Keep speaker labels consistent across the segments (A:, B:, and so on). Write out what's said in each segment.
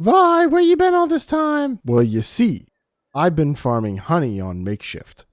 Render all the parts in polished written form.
A: Vi, where you been all this time? Well, you see, I've been farming honey on Makeshift.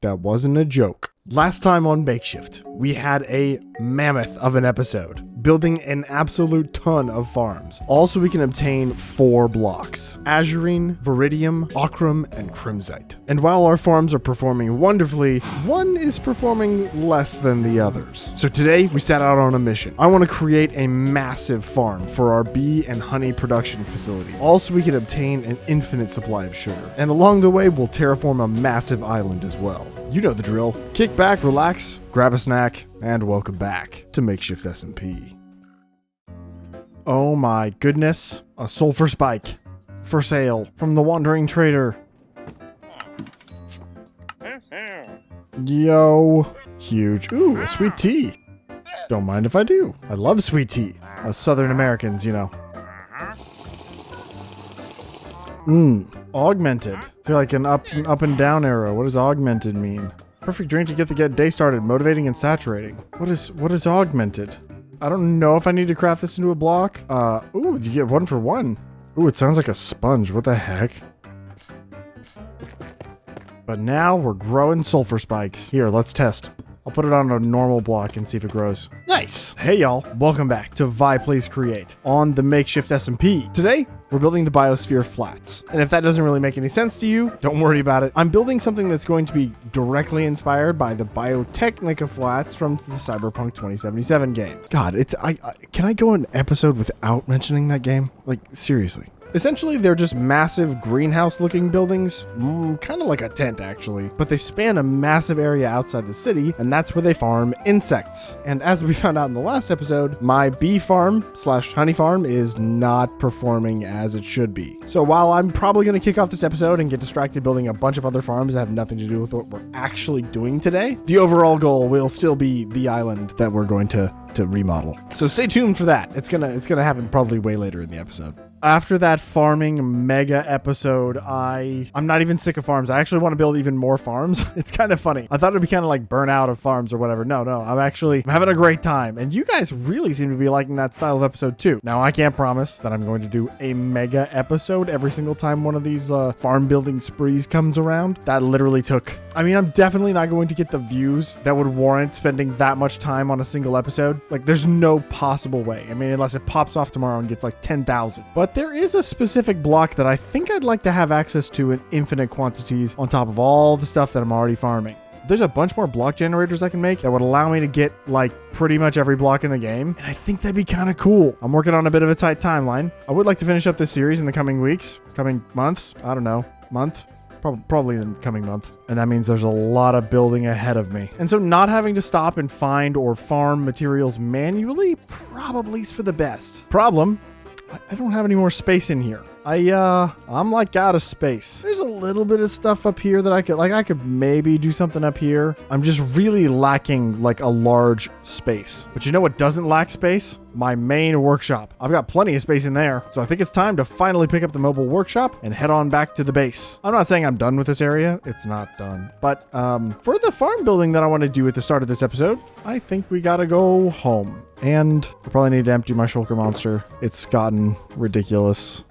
A: That wasn't a joke. Last time on Makeshift, we had a mammoth of an episode, building an absolute ton of farms. Also, we can obtain 4 blocks: azurine, viridium, ochrum, and crimsite. And while our farms are performing wonderfully, one is performing less than the others. So today, we set out on a mission. I want to create a massive farm for our bee and honey production facility. Also, we can obtain an infinite supply of sugar. And along the way, we'll terraform a massive island as well. You know the drill. Kick back, relax, grab a snack, and welcome back to Makeshift SMP. Oh my goodness, a sulfur spike for sale from the wandering trader. Yo, huge. Ooh, a sweet tea. Don't mind if I do. I love sweet tea. Us Southern Americans, you know. Augmented. It's like an up and down arrow. What does augmented mean? Perfect drink to get the day started, motivating and saturating. What is augmented? I don't know if I need to craft this into a block. Ooh, you get 1 for 1. Ooh, it sounds like a sponge. What the heck? But now we're growing sulfur spikes. Here, let's test. I'll put it on a normal block and see if it grows. Nice. Hey y'all, welcome back to Vi Plays Create on the Makeshift SMP. Today, we're building the Biosphere flats. And if that doesn't really make any sense to you, don't worry about it. I'm building something that's going to be directly inspired by the Biotechnica flats from the Cyberpunk 2077 game. God, can I go an episode without mentioning that game? Like, seriously. Essentially, they're just massive greenhouse-looking buildings, kind of like a tent, actually. But they span a massive area outside the city, and that's where they farm insects. And as we found out in the last episode, my bee farm / honey farm is not performing as it should be. So while I'm probably going to kick off this episode and get distracted building a bunch of other farms that have nothing to do with what we're actually doing today, the overall goal will still be the island that we're going to remodel. So stay tuned for that. It's gonna happen probably way later in the episode. After that farming mega episode, I'm not even sick of farms. I actually want to build even more farms. It's kind of funny. I thought it'd be kind of like burn out of farms or whatever. No, I'm having a great time. And you guys really seem to be liking that style of episode too. Now, I can't promise that I'm going to do a mega episode every single time one of these farm building sprees comes around. That literally took... I'm definitely not going to get the views that would warrant spending that much time on a single episode. Like, there's no possible way. Unless it pops off tomorrow and gets like 10,000. But there is a specific block that I think I'd like to have access to in infinite quantities on top of all the stuff that I'm already farming. There's a bunch more block generators I can make that would allow me to get like pretty much every block in the game. And I think that'd be kind of cool. I'm working on a bit of a tight timeline. I would like to finish up this series in the coming weeks, coming months. I don't know, month. Probably in the coming month. And that means there's a lot of building ahead of me. And so not having to stop and find or farm materials manually probably is for the best. Problem, I don't have any more space in here. I'm like out of space. There's a little bit of stuff up here that I could maybe do something up here. I'm just really lacking like a large space. But you know what doesn't lack space? My main workshop. I've got plenty of space in there. So I think it's time to finally pick up the mobile workshop and head on back to the base. I'm not saying I'm done with this area. It's not done. But for the farm building that I want to do at the start of this episode, I think we gotta go home. And I probably need to empty my shulker monster. It's gotten ridiculous.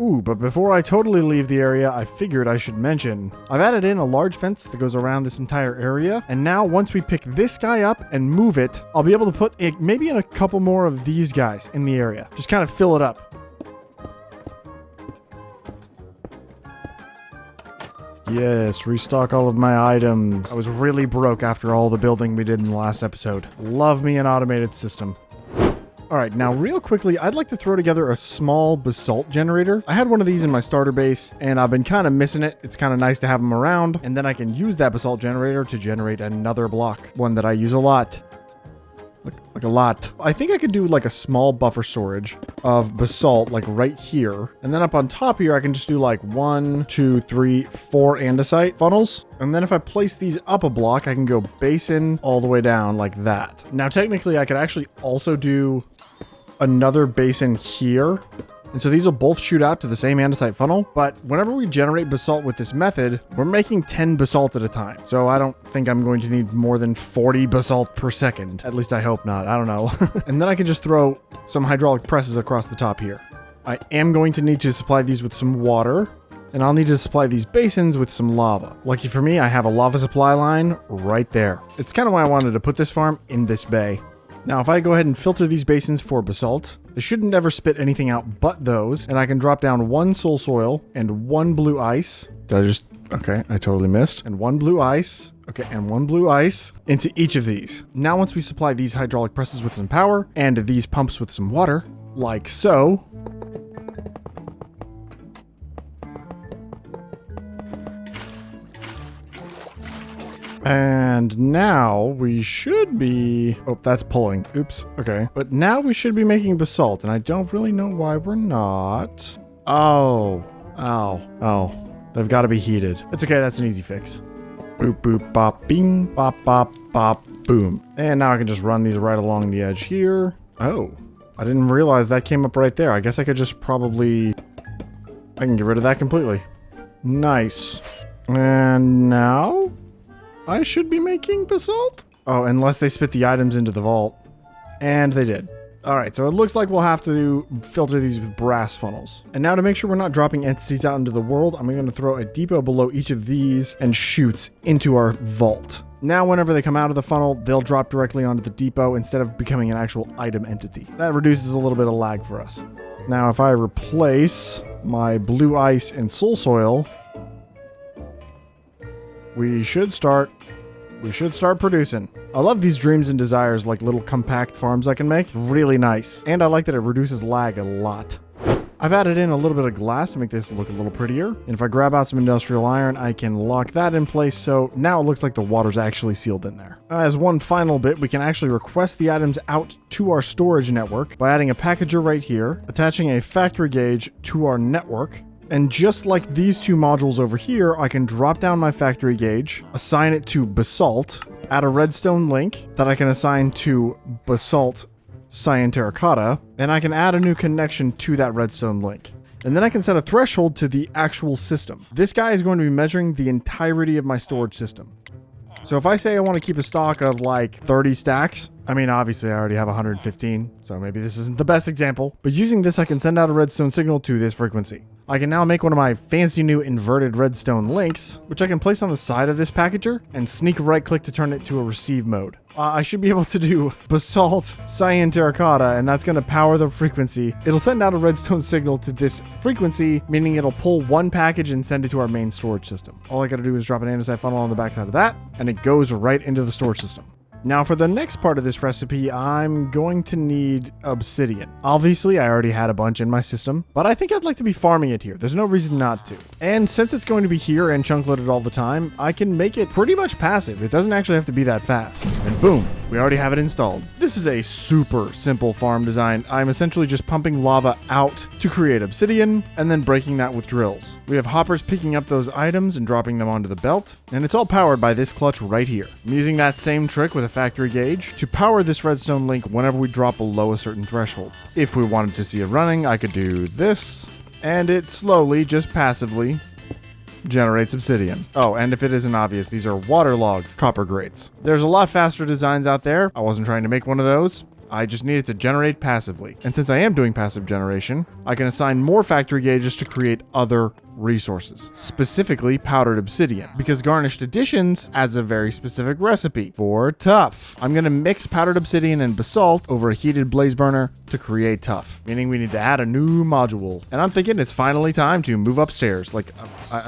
A: Ooh, but before I totally leave the area, I figured I should mention, I've added in a large fence that goes around this entire area, and now once we pick this guy up and move it, I'll be able to put it maybe in a couple more of these guys in the area. Just kind of fill it up. Yes, restock all of my items. I was really broke after all the building we did in the last episode. Love me an automated system. Alright, now real quickly, I'd like to throw together a small basalt generator. I had one of these in my starter base, and I've been kind of missing it. It's kind of nice to have them around, and then I can use that basalt generator to generate another block. One that I use a lot. Like a lot. I think I could do like a small buffer storage of basalt like right here. And then up on top here, I can just do like 1, 2, 3, 4 andesite funnels. And then if I place these up a block, I can go basin all the way down like that. Now, technically, I could actually also do another basin here And so these will both shoot out to the same andesite funnel, but whenever we generate basalt with this method, we're making 10 basalt at a time. So I don't think I'm going to need more than 40 basalt per second. At least I hope not. I don't know. And then I can just throw some hydraulic presses across the top here. I am going to need to supply these with some water, and I'll need to supply these basins with some lava. Lucky for me, I have a lava supply line right there. It's kind of why I wanted to put this farm in this bay. Now, if I go ahead and filter these basins for basalt, they shouldn't ever spit anything out but those, and I can drop down 1 soul soil and 1 blue ice. Did I just... Okay, I totally missed. And 1 blue ice. Okay, and 1 blue ice into each of these. Now, once we supply these hydraulic presses with some power and these pumps with some water, like so... And now we should be... Oh, that's pulling. Oops. Okay. But now we should be making basalt, and I don't really know why we're not. Oh. They've got to be heated. It's okay. That's an easy fix. Boop, boop, bop, bing, bop, bop, bop, boom. And now I can just run these right along the edge here. Oh. I didn't realize that came up right there. I guess I could just probably... I can get rid of that completely. Nice. And now... I should be making basalt? Oh, unless they spit the items into the vault. And they did. Alright, so it looks like we'll have to filter these with brass funnels. And now to make sure we're not dropping entities out into the world, I'm going to throw a depot below each of these and chutes into our vault. Now whenever they come out of the funnel, they'll drop directly onto the depot instead of becoming an actual item entity. That reduces a little bit of lag for us. Now if I replace my blue ice and soul soil... We should start producing. I love these dreams and desires, like little compact farms I can make. Really nice. And I like that it reduces lag a lot. I've added in a little bit of glass to make this look a little prettier. And if I grab out some industrial iron, I can lock that in place. So now it looks like the water's actually sealed in there. As one final bit, we can actually request the items out to our storage network by adding a packager right here, attaching a factory gauge to our network. And just like these two modules over here, I can drop down my factory gauge, assign it to basalt, add a redstone link that I can assign to basalt cyan terracotta, and I can add a new connection to that redstone link. And then I can set a threshold to the actual system. This guy is going to be measuring the entirety of my storage system. So if I say I want to keep a stock of like 30 stacks, I mean, obviously I already have 115, so maybe this isn't the best example, but using this, I can send out a redstone signal to this frequency. I can now make one of my fancy new inverted redstone links, which I can place on the side of this packager and sneak right click to turn it to a receive mode. I should be able to do basalt cyan terracotta, and that's going to power the frequency. It'll send out a redstone signal to this frequency, meaning it'll pull one package and send it to our main storage system. All I got to do is drop an andesite funnel on the backside of that, and it goes right into the storage system. Now for the next part of this recipe, I'm going to need obsidian. Obviously, I already had a bunch in my system, but I think I'd like to be farming it here. There's no reason not to. And since it's going to be here and chunk loaded all the time, I can make it pretty much passive. It doesn't actually have to be that fast. And boom, we already have it installed. This is a super simple farm design. I'm essentially just pumping lava out to create obsidian and then breaking that with drills. We have hoppers picking up those items and dropping them onto the belt, and it's all powered by this clutch right here. I'm using that same trick with a factory gauge to power this redstone link whenever we drop below a certain threshold. If we wanted to see it running, I could do this, and it slowly, just passively, generates obsidian. Oh, and if it isn't obvious, these are waterlogged copper grates. There's a lot faster designs out there. I wasn't trying to make one of those. I just need it to generate passively. And since I am doing passive generation, I can assign more factory gauges to create other resources, specifically powdered obsidian, because Garnished Additions adds a very specific recipe for Tuff. I'm going to mix powdered obsidian and basalt over a heated blaze burner to create Tuff, meaning we need to add a new module. And I'm thinking it's finally time to move upstairs. Like,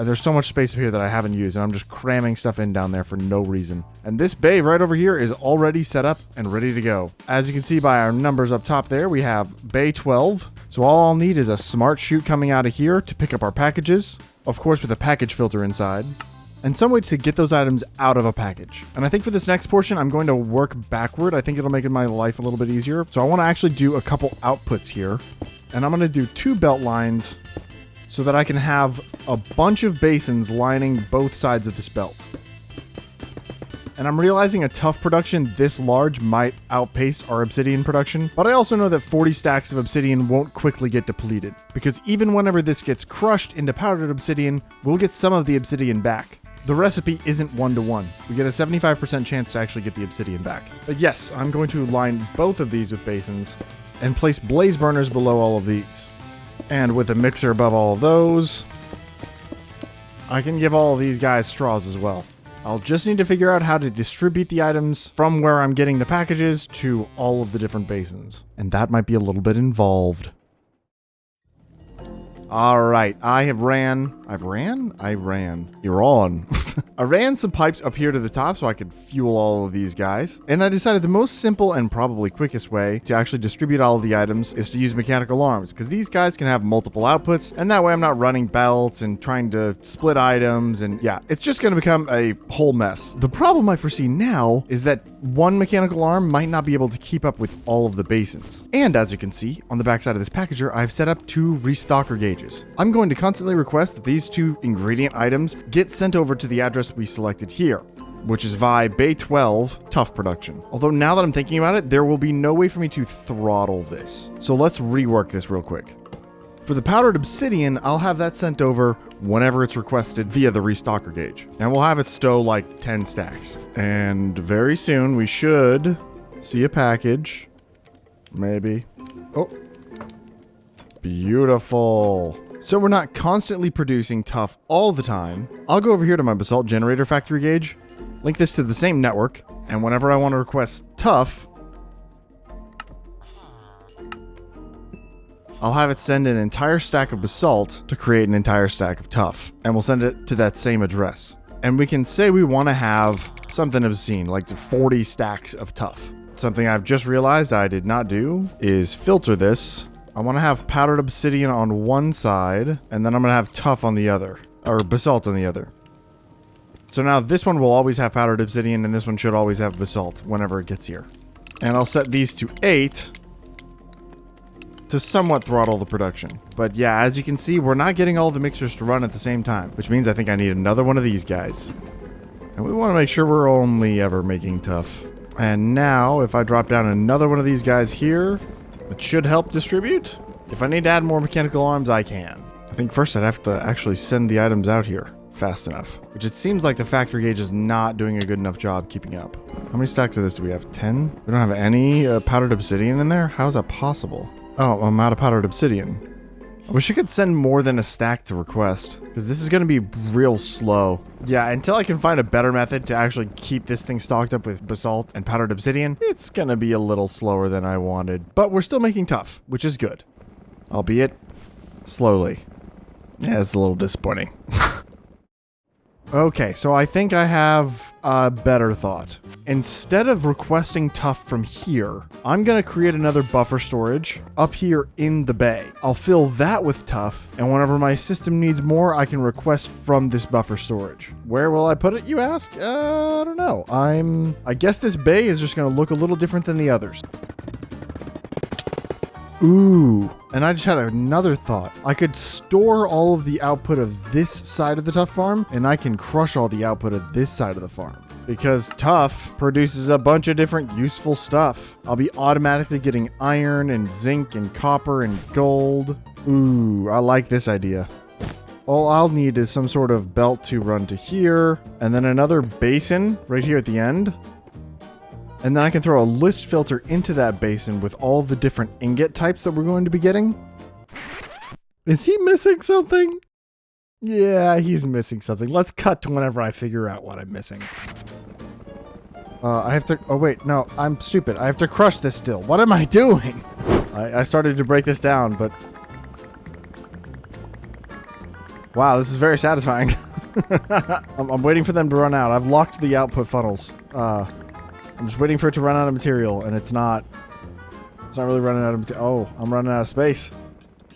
A: there's so much space up here that I haven't used, and I'm just cramming stuff in down there for no reason. And this bay right over here is already set up and ready to go. As you can see by our numbers up top there, we have bay 12. So all I'll need is a smart chute coming out of here to pick up our packages, of course with a package filter inside, and some way to get those items out of a package. And I think for this next portion, I'm going to work backward. I think it'll make my life a little bit easier. So I want to actually do a couple outputs here, and I'm going to do 2 belt lines so that I can have a bunch of basins lining both sides of this belt. and I'm realizing a Tuff production this large might outpace our obsidian production, but I also know that 40 stacks of obsidian won't quickly get depleted, because even whenever this gets crushed into powdered obsidian, we'll get some of the obsidian back. The recipe isn't 1-to-1. We get a 75% chance to actually get the obsidian back. But yes, I'm going to line both of these with basins and place blaze burners below all of these. And with a mixer above all of those, I can give all of these guys straws as well. I'll just need to figure out how to distribute the items from where I'm getting the packages to all of the different basins. And that might be a little bit involved. All right, I ran. You're on. I ran some pipes up here to the top so I could fuel all of these guys. And I decided the most simple and probably quickest way to actually distribute all of the items is to use mechanical arms, because these guys can have multiple outputs, and that way I'm not running belts and trying to split items, and yeah, it's just going to become a whole mess. The problem I foresee now is that one mechanical arm might not be able to keep up with all of the basins. And as you can see, on the backside of this packager, I've set up 2 restocker gauges. I'm going to constantly request that these 2 ingredient items get sent over to the address we selected here, which is VI Bay 12 Tuff production. Although now that I'm thinking about it, there will be no way for me to throttle this. So let's rework this real quick. For the powdered obsidian, I'll have that sent over whenever it's requested via the restocker gauge. And we'll have it stow like 10 stacks. And very soon we should see a package. Maybe. Oh. Beautiful. So we're not constantly producing Tuff all the time. I'll go over here to my Basalt generator factory gauge, link this to the same network, and whenever I want to request Tuff, I'll have it send an entire stack of Basalt to create an entire stack of Tuff, and we'll send it to that same address. And we can say we want to have something obscene, like 40 stacks of Tuff. Something I've just realized I did not do is filter this. I want to have powdered obsidian on one side, and then I'm going to have Tuff on the other, or Basalt on the other. So now this one will always have powdered obsidian, and this one should always have Basalt whenever it gets here. And I'll set these to 8 to somewhat throttle the production. But yeah, as you can see, we're not getting all the mixers to run at the same time, which means I think I need another one of these guys. And we want to make sure we're only ever making Tuff. And now, if I drop down another one of these guys here, it should help distribute. If I need to add more mechanical arms, I can. I think first I'd have to actually send the items out here fast enough, which it seems like the factory gauge is not doing a good enough job keeping up. How many stacks of this do we have? 10? We don't have any powdered obsidian in there? How is that possible? Oh, I'm out of powdered obsidian. I wish I could send more than a stack to request, because this is going to be real slow. Yeah, until I can find a better method to actually keep this thing stocked up with basalt and powdered obsidian, it's going to be a little slower than I wanted. But we're still making Tuff, which is good. Albeit slowly. Yeah, it's a little disappointing. Okay, so I think I have a better thought. Instead of requesting Tuff from here, I'm going to create another buffer storage up here in the bay. I'll fill that with Tuff, and whenever my system needs more, I can request from this buffer storage. Where will I put it, you ask? I don't know. I guess this bay is just going to look a little different than the others. Ooh, and I just had another thought. I could store all of the output of this side of the Tuff farm, and I can crush all the output of this side of the farm. Because Tuff produces a bunch of different useful stuff. I'll be automatically getting iron and zinc and copper and gold. Ooh, I like this idea. All I'll need is some sort of belt to run to here, and then another basin right here at the end. And then I can throw a list filter into that basin with all the different ingot types that we're going to be getting. Is he missing something? Yeah, he's missing something. Let's cut to whenever I figure out what I'm missing. I have to... Oh, wait. No, I'm stupid. I have to crush this still. What am I doing? I started to break this down, but... Wow, this is very satisfying. I'm waiting for them to run out. I've locked the output funnels. I'm just waiting for it to run out of material, and it's not really running out of material. Oh, I'm running out of space.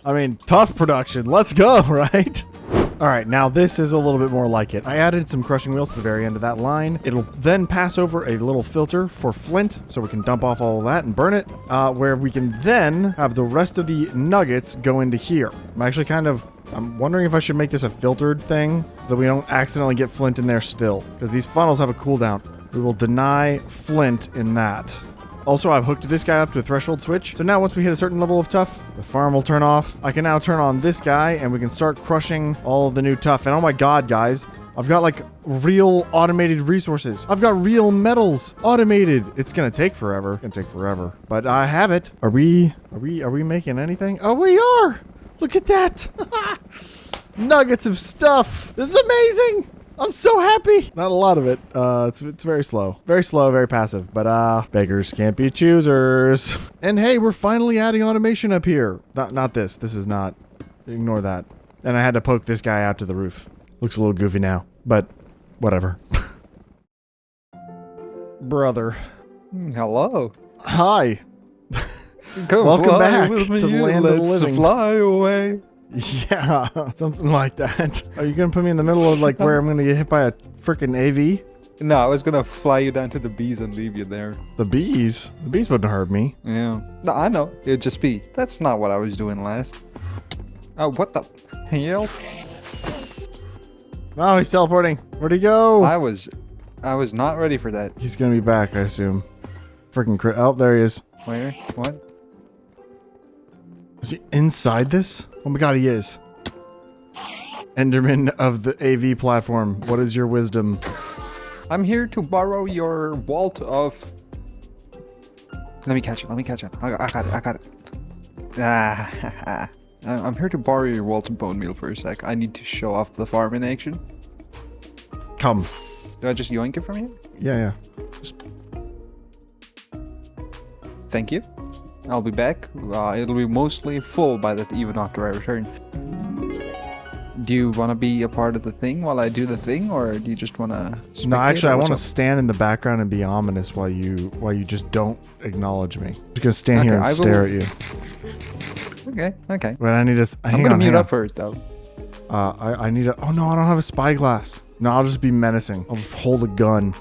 A: I mean, Tuff production. Let's go, right? All right, now this is a little bit more like it. I added some crushing wheels to the very end of that line. It'll then pass over a little filter for flint, so we can dump off all of that and burn it, where we can then have the rest of the nuggets go into here. I'm wondering if I should make this a filtered thing so that we don't accidentally get flint in there still, because these funnels have a cooldown. We will deny flint in that. Also, I've hooked this guy up to a threshold switch. So now once we hit a certain level of tuff, the farm will turn off. I can now turn on this guy and we can start crushing all of the new tuff. And oh my god, guys, I've got like real automated resources. I've got real metals automated. It's gonna take forever. It's gonna take forever, but I have it. Are we making anything? Oh, we are. Look at that. Nuggets of stuff. This is amazing. I'm so happy. Not a lot of it. It's very slow. Very slow, very passive. But beggars can't be choosers. And hey, we're finally adding automation up here. Not this. This is not. Ignore that. And I had to poke this guy out to the roof. Looks a little goofy now, but whatever. Brother.
B: Hello.
A: Hi.
B: Come
A: Welcome back
B: with me,
A: to the land of the
B: let's
A: living.
B: fly away.
A: Yeah, something like that. Are you gonna put me in the middle of like where I'm gonna get hit by a freaking AV?
B: No, I was gonna fly you down to the bees and leave you there.
A: The bees? The bees wouldn't hurt me.
B: Yeah. No, I know. It'd just be. That's not what I was doing last. Oh, what the hell?
A: Oh, he's teleporting. Where'd he go?
B: I was not ready for that.
A: He's gonna be back, I assume. Freaking crit. Oh, there he is.
B: Where? What?
A: Is he inside this? Oh my god, he is. Enderman of the AV platform. What is your wisdom?
B: I'm here to borrow your vault of... Let me catch it. Let me catch it. I got it. I got it. Ah, I'm here to borrow your vault of bone meal for a sec. I need to show off the farm in action.
A: Come.
B: Do I just yoink it from here?
A: Yeah.
B: Thank you. I'll be back. It'll be mostly full by that even after I return. Do you want to be a part of the thing while I do the thing, or do you just want to?
A: No, actually, I want to stand in the background and be ominous while you just don't acknowledge me. I'm just gonna stand here and stare at you.
B: Okay.
A: But I need to.
B: I'm gonna mute up first, though.
A: I need a. Oh no, I don't have a spyglass. No, I'll just be menacing. I'll just hold a gun.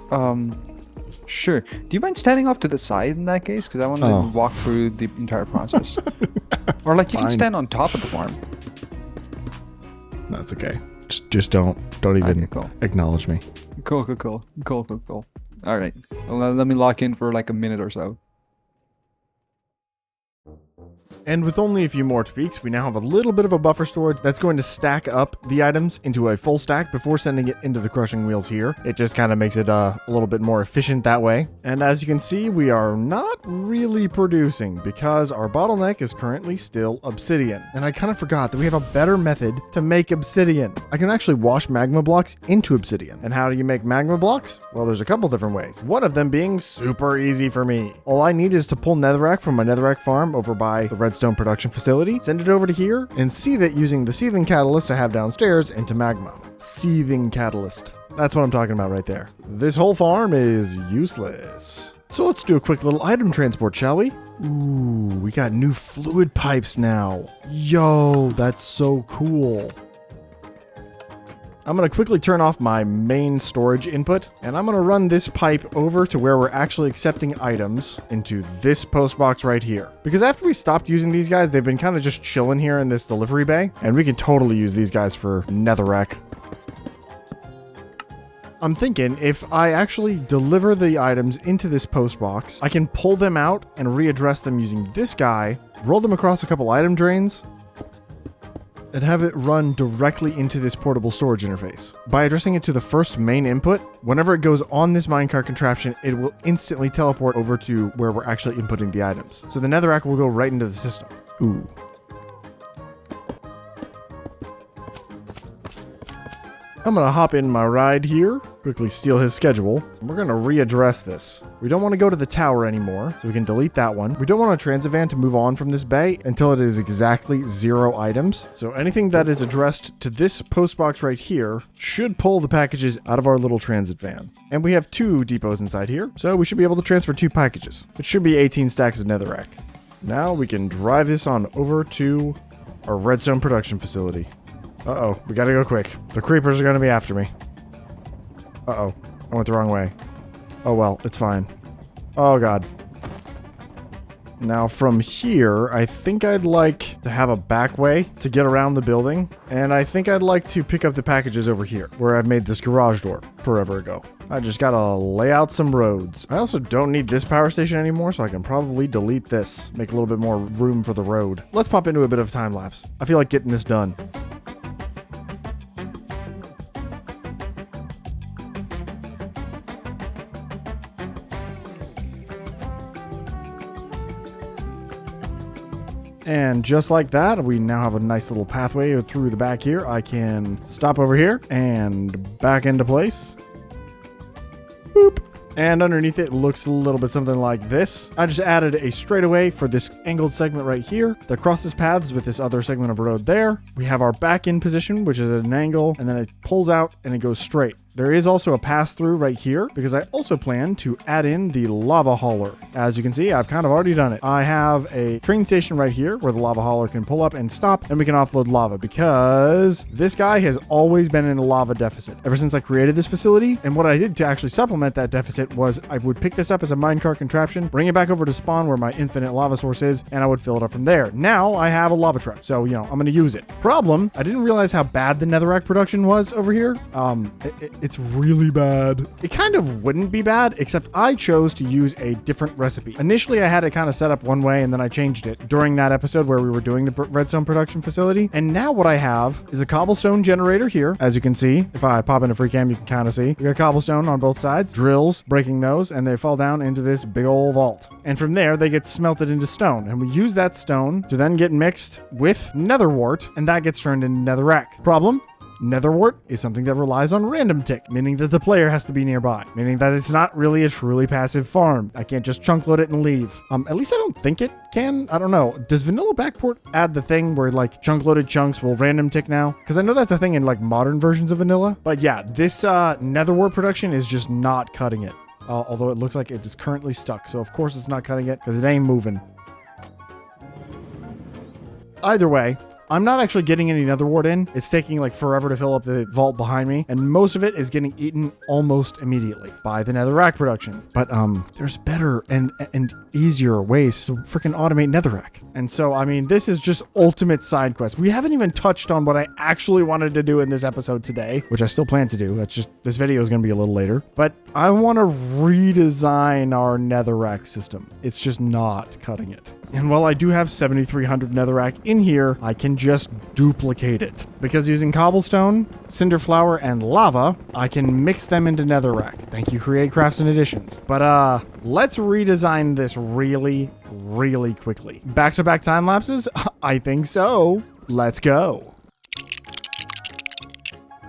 B: Sure. Do you mind standing off to the side in that case? Because I want to walk through the entire process. Or like you can stand on top of the farm.
A: That's okay. Just don't even acknowledge me.
B: Cool. All right. Well, let me lock in for like a minute or so.
A: And with only a few more tweaks, we now have a little bit of a buffer storage that's going to stack up the items into a full stack before sending it into the crushing wheels here. It just kind of makes it a little bit more efficient that way. And as you can see, we are not really producing because our bottleneck is currently still obsidian. And I kind of forgot that we have a better method to make obsidian. I can actually wash magma blocks into obsidian. And how do you make magma blocks? Well, there's a couple different ways. One of them being super easy for me. All I need is to pull netherrack from my netherrack farm over by the redstone production facility, send it over to here, and seethe it using the seething catalyst I have downstairs into magma. Seething catalyst. That's what I'm talking about right there. This whole farm is useless. So let's do a quick little item transport, shall we? Ooh, we got new fluid pipes now. Yo, that's so cool. I'm going to quickly turn off my main storage input, and I'm going to run this pipe over to where we're actually accepting items into this post box right here. Because after we stopped using these guys, they've been kind of just chilling here in this delivery bay, and we can totally use these guys for netherrack. I'm thinking if I actually deliver the items into this post box, I can pull them out and readdress them using this guy, roll them across a couple item drains, and have it run directly into this portable storage interface. By addressing it to the first main input, whenever it goes on this minecart contraption, it will instantly teleport over to where we're actually inputting the items. So the netherrack will go right into the system. Ooh. I'm gonna hop in my ride here, quickly steal his schedule. We're gonna readdress this. We don't want to go to the tower anymore, so we can delete that one. We don't want a transit van to move on from this bay until it is exactly 0 items. So anything that is addressed to this post box right here should pull the packages out of our little transit van. And we have 2 depots inside here, so we should be able to transfer 2 packages. It should be 18 stacks of netherrack. Now we can drive this on over to our redstone production facility. Uh-oh, we gotta go quick. The creepers are gonna be after me. Uh-oh, I went the wrong way. Oh well, it's fine. Oh god. Now from here, I think I'd like to have a back way to get around the building. And I think I'd like to pick up the packages over here, where I made this garage door forever ago. I just gotta lay out some roads. I also don't need this power station anymore, so I can probably delete this. Make a little bit more room for the road. Let's pop into a bit of time lapse. I feel like getting this done. And just like that, we now have a nice little pathway through the back here. I can stop over here and back into place. Boop. And underneath it looks a little bit something like this. I just added a straightaway for this angled segment right here that crosses paths with this other segment of road there. We have our back in position, which is at an angle, and then it pulls out and it goes straight. There is also a pass-through right here because I also plan to add in the lava hauler. As you can see, I've kind of already done it. I have a train station right here where the lava hauler can pull up and stop, and we can offload lava because this guy has always been in a lava deficit ever since I created this facility. And what I did to actually supplement that deficit was I would pick this up as a minecart contraption, bring it back over to spawn where my infinite lava source is, and I would fill it up from there. Now I have a lava trap, so, you know, I'm going to use it. Problem, I didn't realize how bad the netherrack production was over here. It's really bad. It kind of wouldn't be bad, except I chose to use a different recipe. Initially, I had it kind of set up one way, and then I changed it during that episode where we were doing the redstone production facility. And now what I have is a cobblestone generator here. As you can see, if I pop into free cam, you can kind of see. We got cobblestone on both sides, drills, breaking those, and they fall down into this big old vault. And from there, they get smelted into stone. And we use that stone to then get mixed with nether wart, and that gets turned into netherrack. Problem? Nether wart is something that relies on random tick, meaning that the player has to be nearby, meaning that it's not really a truly passive farm. I can't just chunk load it and leave. At least I don't think it can. I don't know. Does vanilla backport add the thing where like chunk loaded chunks will random tick now? Because I know that's a thing in like modern versions of vanilla. But yeah, this nether wart production is just not cutting it. Although it looks like it is currently stuck. So of course it's not cutting it because it ain't moving. Either way, I'm not actually getting any nether wart in. It's taking like forever to fill up the vault behind me, and most of it is getting eaten almost immediately by the netherrack production. But there's better and easier ways to freaking automate netherrack. And so, I mean, this is just ultimate side quest. We haven't even touched on what I actually wanted to do in this episode today, which I still plan to do. That's just, this video is going to be a little later. But I want to redesign our netherrack system. It's just not cutting it. And while I do have 7,300 netherrack in here, I can just duplicate it. Because using cobblestone, cinder flour, and lava, I can mix them into netherrack. Thank you, Create Crafts and Additions. But let's redesign this really, really quickly. Back-to-back time lapses? I think so. Let's go.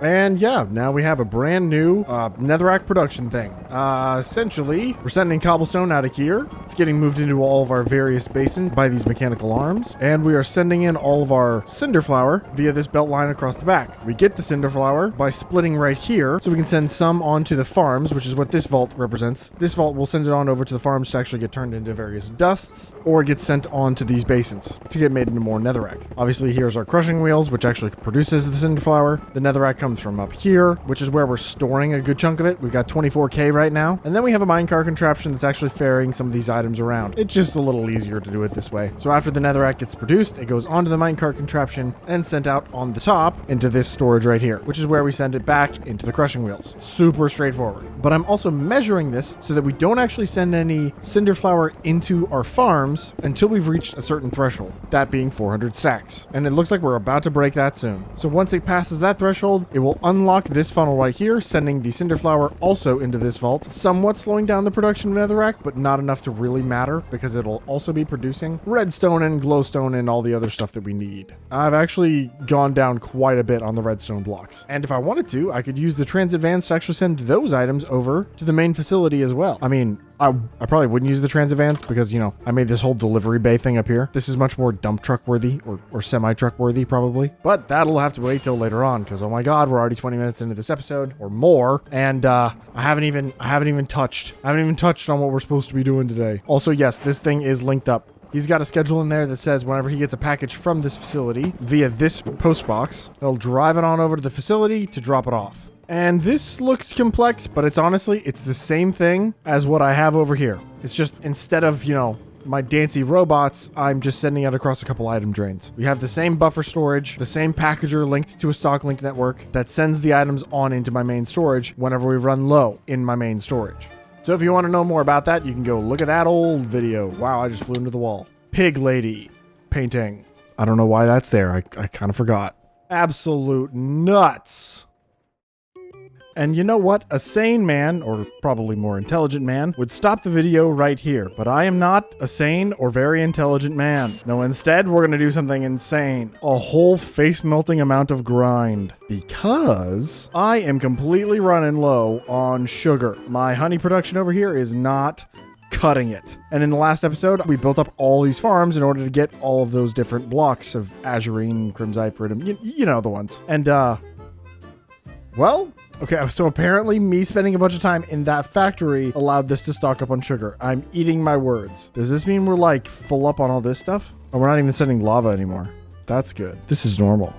A: And yeah, now we have a brand new netherrack production thing. Essentially, we're sending cobblestone out of here. It's getting moved into all of our various basins by these mechanical arms. And we are sending in all of our cinder flour via this belt line across the back. We get the cinder flour by splitting right here, so we can send some onto the farms, which is what this vault represents. This vault will send it on over to the farms to actually get turned into various dusts, or get sent onto these basins to get made into more netherrack. Obviously, here's our crushing wheels, which actually produces the cinder flour. The netherrack comes from up here, which is where we're storing a good chunk of it. We've got 24K right now. And then we have a minecart contraption that's actually ferrying some of these items around. It's just a little easier to do it this way. So after the netherrack gets produced, it goes onto the minecart contraption and sent out on the top into this storage right here, which is where we send it back into the crushing wheels. Super straightforward. But I'm also measuring this so that we don't actually send any cinder flour into our farms until we've reached a certain threshold, that being 400 stacks. And it looks like we're about to break that soon. So once it passes that threshold, it will unlock this funnel right here, sending the cinder flour also into this vault, somewhat slowing down the production of netherrack, but not enough to really matter because it'll also be producing redstone and glowstone and all the other stuff that we need. I've actually gone down quite a bit on the redstone blocks. And if I wanted to, I could use the transit vans to actually send those items over to the main facility as well. I mean, I probably wouldn't use the transit vans because, you know, I made this whole delivery bay thing up here. This is much more dump truck worthy or semi truck worthy probably. But that'll have to wait till later on because, oh my God, we're already 20 minutes into this episode or more. And I haven't even touched on what we're supposed to be doing today. Also, yes, this thing is linked up. He's got a schedule in there that says whenever he gets a package from this facility via this post box, he'll drive it on over to the facility to drop it off. And this looks complex, but it's honestly the same thing as what I have over here. It's just instead of, you know, my dancy robots, I'm just sending out across a couple item drains. We have the same buffer storage, the same packager linked to a stock link network that sends the items on into my main storage whenever we run low in my main storage. So if you want to know more about that, you can go look at that old video. Wow, I just flew into the wall. Pig lady painting. I don't know why that's there. I kind of forgot. Absolute nuts. And you know what? A sane man, or probably more intelligent man, would stop the video right here. But I am not a sane or very intelligent man. No, instead, we're going to do something insane. A whole face-melting amount of grind. Because I am completely running low on sugar. My honey production over here is not cutting it. And in the last episode, we built up all these farms in order to get all of those different blocks of azurine, crimsite, iridium, you know the ones. And, well, okay, so apparently me spending a bunch of time in that factory allowed this to stock up on sugar. I'm eating my words. Does this mean we're like full up on all this stuff? Oh, we're not even sending lava anymore. That's good. This is normal.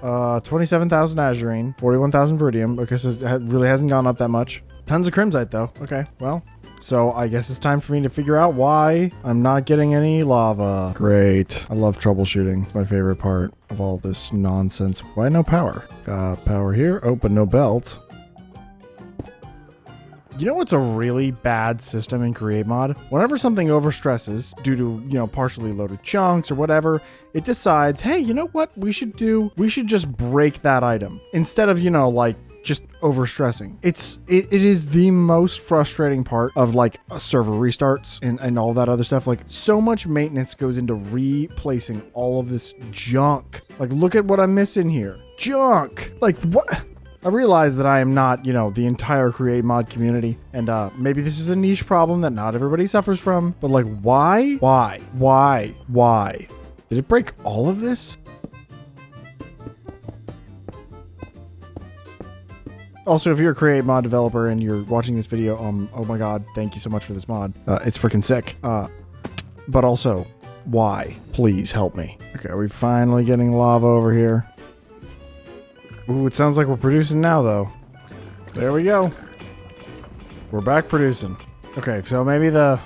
A: 27,000 azurine, 41,000 iridium. Okay, so it really hasn't gone up that much. Tons of crimsite though. Okay, well. So I guess it's time for me to figure out why I'm not getting any lava. Great. I love troubleshooting. It's my favorite part of all this nonsense. Why no power? Got power here. Oh, but no belt. You know what's a really bad system in create mod? Whenever something overstresses due to, you know, partially loaded chunks or whatever, it decides, hey, you know what we should do? We should just break that item instead of, you know, like just overstressing. It is the most frustrating part of like server restarts and all that other stuff. Like so much maintenance goes into replacing all of this junk. Like look at what I'm missing here. Junk. Like what? I realize that I am not, you know, the entire create mod community, and maybe this is a niche problem that not everybody suffers from, but like why? Why? Did it break all of this? Also, if you're a create mod developer and you're watching this video, oh my god, thank you so much for this mod. It's freaking sick. But also, why? Please help me. Okay, are we finally getting lava over here? Ooh, it sounds like we're producing now, though. There we go. We're back producing. Okay, so maybe the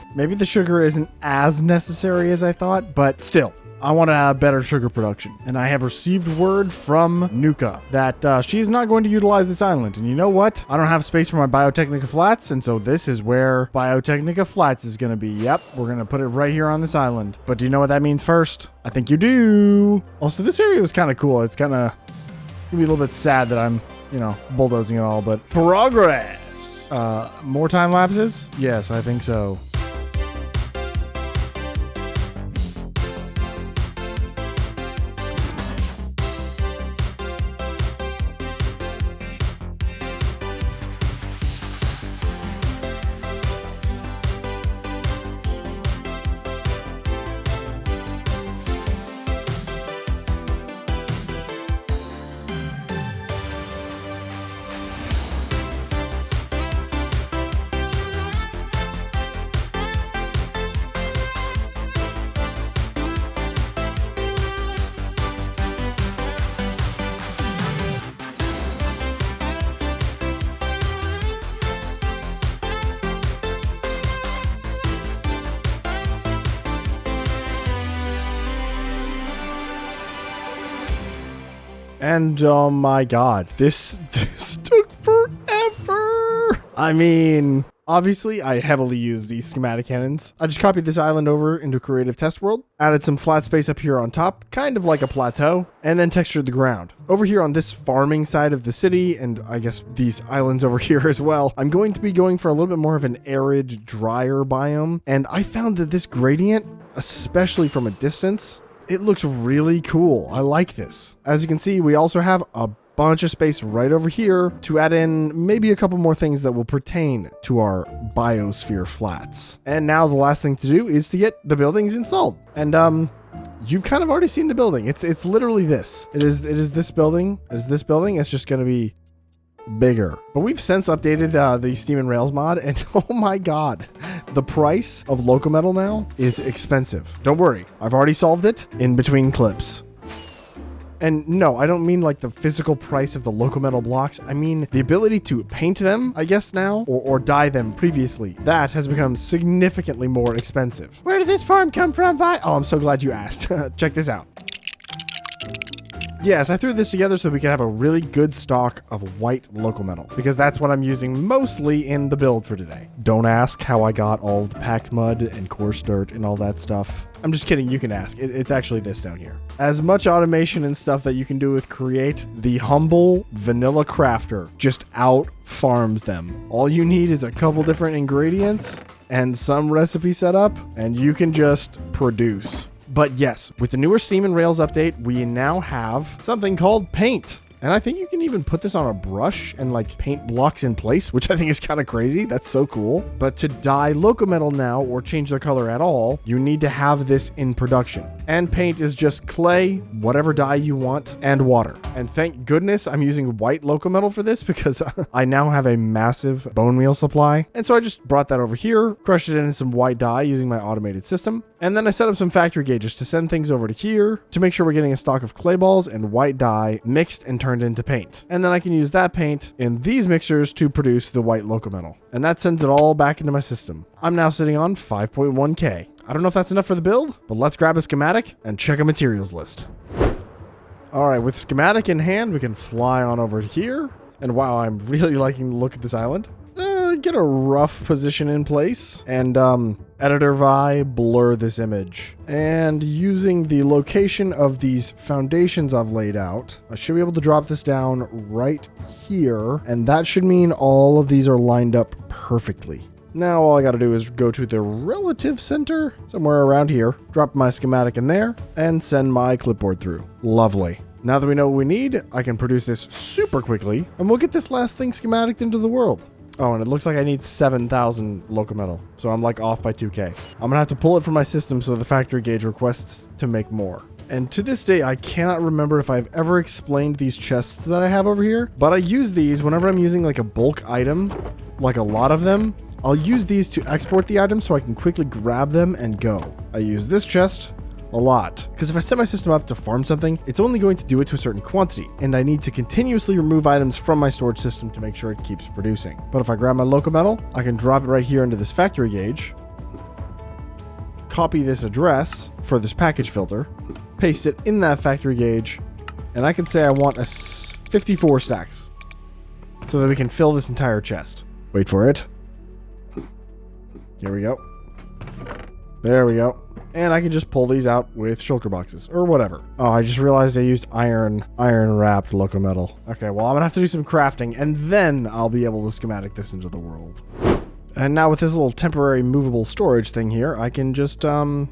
A: sugar isn't as necessary as I thought, but still. I want to have better sugar production. And I have received word from Nuka that she is not going to utilize this island. And you know what? I don't have space for my Biotechnica Flats, and so this is where Biotechnica Flats is going to be. Yep, we're going to put it right here on this island. But do you know what that means first? I think you do. Also, this area was kind of cool. It's going to be a little bit sad that I'm, you know, bulldozing it all, but progress. More time lapses? Yes, I think so. And oh my god, this took forever. I mean, obviously I heavily use these schematic cannons. I just copied this island over into Creative Test World, added some flat space up here on top, kind of like a plateau, and then textured the ground. Over here on this farming side of the city, and I guess these islands over here as well, I'm going to be going for a little bit more of an arid, drier biome. And I found that this gradient, especially from a distance, it looks really cool. I like this. As you can see, we also have a bunch of space right over here to add in maybe a couple more things that will pertain to our Biosphere flats. And now the last thing to do is to get the buildings installed. And you've kind of already seen the building. It's literally this. It is this building. It is this building. It's just going to be bigger. But we've since updated the Steam and Rails mod, and oh my god, the price of Locometal now is expensive. Don't worry, I've already solved it in between clips. And no, I don't mean like the physical price of the local metal blocks. I mean the ability to paint them, I guess now, or dye them previously. That has become significantly more expensive. Where did this farm come from, Vi? Oh, I'm so glad you asked. Check this out. Yes, I threw this together so we could have a really good stock of white local metal, because that's what I'm using mostly in the build for today. Don't ask how I got all the packed mud and coarse dirt and all that stuff. I'm just kidding, you can ask. It's actually this down here. As much automation and stuff that you can do with Create, the humble vanilla crafter just out farms them. All you need is a couple different ingredients and some recipe setup, and you can just produce. But yes, with the newer Steam and Rails update, we now have something called paint. And I think you can even put this on a brush and like paint blocks in place, which I think is kind of crazy. That's so cool. But to dye local metal now or change their color at all, you need to have this in production. And paint is just clay, whatever dye you want, and water. And thank goodness I'm using white local metal for this, because I now have a massive bone meal supply. And so I just brought that over here, crushed it in some white dye using my automated system. And then I set up some factory gauges to send things over to here to make sure we're getting a stock of clay balls and white dye mixed and turned into paint. And then I can use that paint in these mixers to produce the white local metal. And that sends it all back into my system. I'm now sitting on 5.1K. I don't know if that's enough for the build, but let's grab a schematic and check a materials list. All right, with schematic in hand, we can fly on over here. And wow, I'm really liking the look of this island. Get a rough position in place, and editor Vi, blur this image. And using the location of these foundations I've laid out, I should be able to drop this down right here, and that should mean all of these are lined up perfectly. Now all I gotta do is go to the relative center, somewhere around here, drop my schematic in there, and send my clipboard through. Lovely. Now that we know what we need, I can produce this super quickly, and we'll get this last thing schematic into the world. Oh, and it looks like I need 7,000 local metal, so I'm like off by 2K. I'm gonna have to pull it from my system so the factory gauge requests to make more. And to this day, I cannot remember if I've ever explained these chests that I have over here, but I use these whenever I'm using like a bulk item, like a lot of them. I'll use these to export the item so I can quickly grab them and go. I use this chest a lot, because if I set my system up to farm something, it's only going to do it to a certain quantity, and I need to continuously remove items from my storage system to make sure it keeps producing. But if I grab my local metal, I can drop it right here into this factory gauge, copy this address for this package filter, paste it in that factory gauge, and I can say I want 54 stacks so that we can fill this entire chest. Wait for it. Here we go. There we go. And I can just pull these out with shulker boxes or whatever. Oh, I just realized I used iron wrapped local metal. Okay, well, I'm gonna have to do some crafting, and then I'll be able to schematic this into the world. And now with this little temporary movable storage thing here, I can just, yeah.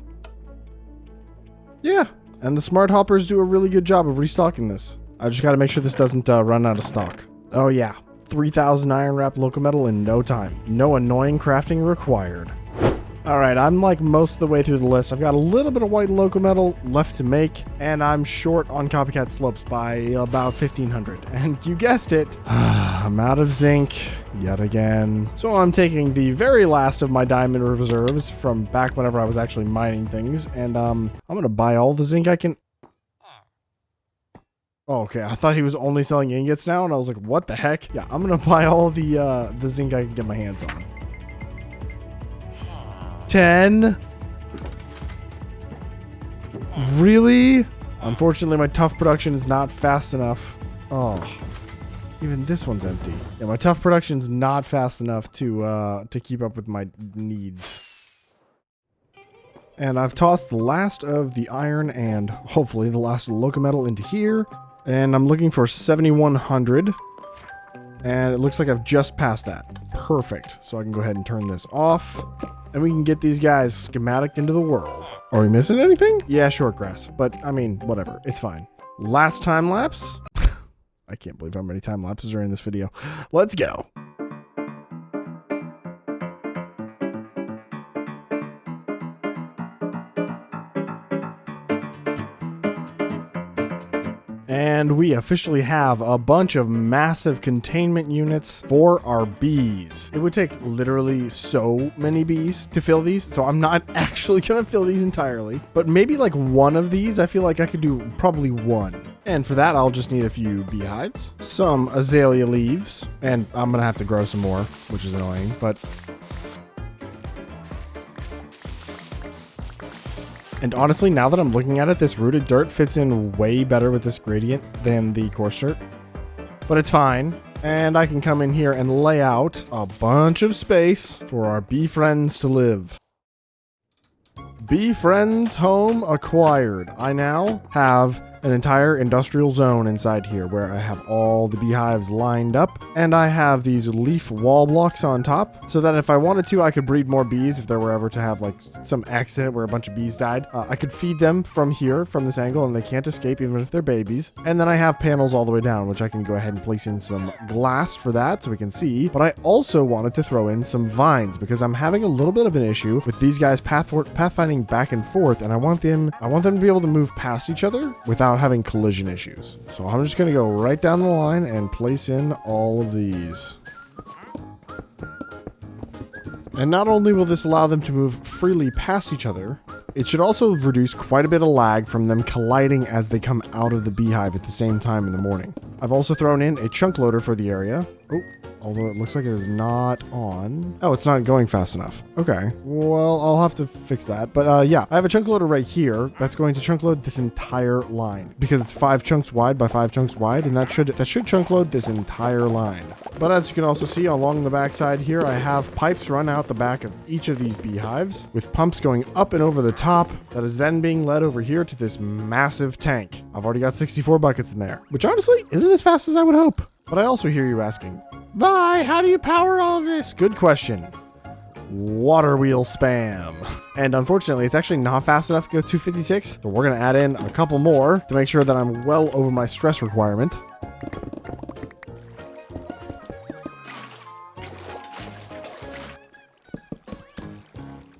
A: And the smart hoppers do a really good job of restocking this. I just gotta make sure this doesn't run out of stock. Oh yeah, 3,000 iron wrapped local metal in no time. No annoying crafting required. All right, I'm like most of the way through the list. I've got a little bit of white local metal left to make, and I'm short on copycat slopes by about 1,500. And you guessed it, I'm out of zinc yet again. So I'm taking the very last of my diamond reserves from back whenever I was actually mining things, and I'm gonna buy all the zinc I can. Oh, okay, I thought he was only selling ingots now, and I was like, what the heck? Yeah, I'm gonna buy all the zinc I can get my hands on. 10. Really? Unfortunately, my Tuff production is not fast enough. Oh, even this one's empty. Yeah, my Tuff production's not fast enough to keep up with my needs. And I've tossed the last of the iron and hopefully the last of the local metal into here. And I'm looking for 7,100. And it looks like I've just passed that. Perfect. So I can go ahead and turn this off. And we can get these guys schematic into the world. Are we missing anything? Yeah, short grass. But, I mean, whatever. It's fine. Last time lapse. I can't believe how many time lapses are in this video. Let's go. And we officially have a bunch of massive containment units for our bees. It would take literally so many bees to fill these, so I'm not actually gonna fill these entirely, but maybe like one of these. I feel like I could do probably one. And for that, I'll just need a few beehives, some azalea leaves, and I'm gonna have to grow some more, which is annoying, but... And honestly, now that I'm looking at it, this rooted dirt fits in way better with this gradient than the coarse dirt. But it's fine. And I can come in here and lay out a bunch of space for our bee friends to live. Bee friends home acquired. I now have an entire industrial zone inside here where I have all the beehives lined up, and I have these leaf wall blocks on top so that if I wanted to, I could breed more bees if there were ever to have like some accident where a bunch of bees died. I could feed them from here, from this angle, and they can't escape even if they're babies. And then I have panels all the way down, which I can go ahead and place in some glass for that so we can see. But I also wanted to throw in some vines because I'm having a little bit of an issue with these guys pathfinding back and forth, and I want them to be able to move past each other without having collision issues. So I'm just gonna go right down the line and place in all of these. And not only will this allow them to move freely past each other, it should also reduce quite a bit of lag from them colliding as they come out of the beehive at the same time in the morning. I've also thrown in a chunk loader for the area. Oh, although it looks like it is not on. Oh, it's not going fast enough. Okay, well, I'll have to fix that. But yeah, I have a chunk loader right here that's going to chunk load this entire line because it's 5 chunks wide by 5 chunks wide, and that should chunk load this entire line. But as you can also see along the backside here, I have pipes run out the back of each of these beehives with pumps going up and over the top that is then being led over here to this massive tank. I've already got 64 buckets in there, which honestly isn't as fast as I would hope. But I also hear you asking, Vi, how do you power all of this? Good question. Water wheel spam. And unfortunately, it's actually not fast enough to go 256, so we're going to add in a couple more to make sure that I'm well over my stress requirement.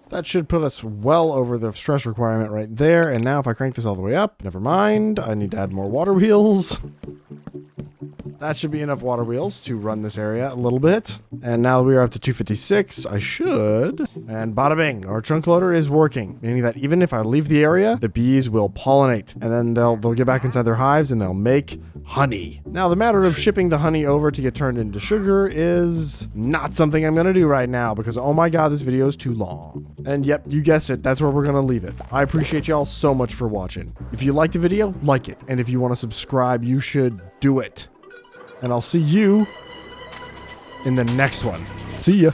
A: That should put us well over the stress requirement right there. And now if I crank this all the way up, never mind, I need to add more water wheels. That should be enough water wheels to run this area a little bit. And now we are up to 256. I should. And bada bing, our chunk loader is working, meaning that even if I leave the area, the bees will pollinate, and then they'll get back inside their hives and they'll make honey. Now, the matter of shipping the honey over to get turned into sugar is not something I'm going to do right now because, oh my god, this video is too long. And yep, you guessed it, that's where we're going to leave it. I appreciate y'all so much for watching. If you liked the video, like it. And if you want to subscribe, you should do it. And I'll see you in the next one. See ya.